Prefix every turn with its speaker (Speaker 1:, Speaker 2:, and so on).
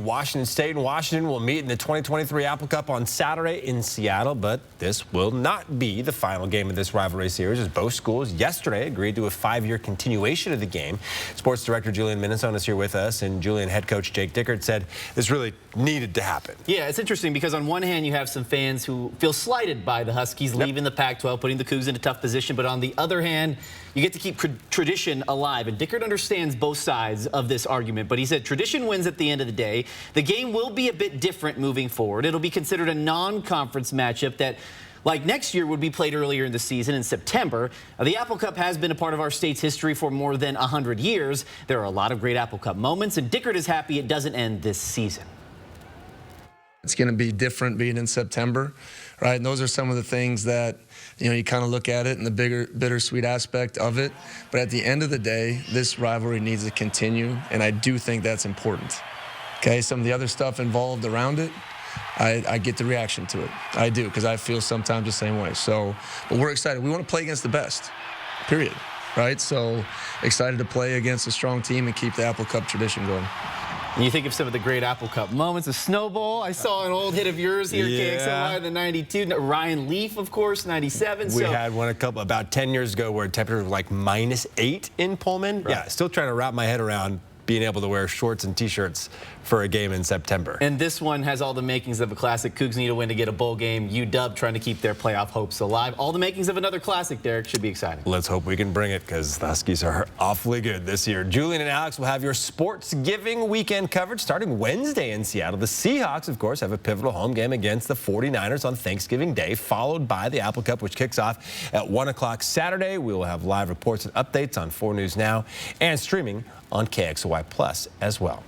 Speaker 1: Washington State and Washington will meet in the 2023 Apple Cup on Saturday in Seattle, but this will not be the final game of this rivalry series, as both schools yesterday agreed to a 5-year continuation of the game. Sports Director Julian Minnesota is here with us, and Julian head coach Jake Dickert said this really needed to happen.
Speaker 2: Yeah, it's interesting because on one hand you have some fans who feel slighted by the Huskies leaving the Pac-12, putting the Cougs in a tough position, but on the other hand, you get to keep tradition alive. And Dickert understands both sides of this argument, but he said tradition wins at the end of the day. The game will be a bit different moving forward. It'll be considered a non-conference matchup that, like next year, would be played earlier in the season in September. The Apple Cup has been a part of our state's history for more than 100 years. There are a lot of great Apple Cup moments, and Dickert is happy it doesn't end this season.
Speaker 3: It's going to be different being in September, right? And those are some of the things that, you kind of look at it and the bittersweet aspect of it. But at the end of the day, this rivalry needs to continue, and I do think that's important. Okay, some of the other stuff involved around it, I get the reaction to it. I do, because I feel sometimes the same way. So, but we're excited. We want to play against the best, period, right? So excited to play against a strong team and keep the Apple Cup tradition going.
Speaker 2: And you think of some of the great Apple Cup moments. A snowball. I saw an old hit of yours here, KXLY, in the 92. Ryan Leaf, of course, 97.
Speaker 1: We had one about 10 years ago where temperature was like -8 in Pullman. Right. Yeah, still trying to wrap my head around being able to wear shorts and T-shirts for a game in September.
Speaker 2: And this one has all the makings of a classic. Cougs need a win to get a bowl game. UW trying to keep their playoff hopes alive. All the makings of another classic, Derek. Should be exciting.
Speaker 1: Let's hope we can bring it, because the Huskies are awfully good this year. Julian and Alex will have your sports giving weekend coverage starting Wednesday in Seattle. The Seahawks, of course, have a pivotal home game against the 49ers on Thanksgiving Day, followed by the Apple Cup, which kicks off at 1 o'clock Saturday. We will have live reports and updates on 4 News Now and streaming on KXLY Plus as well.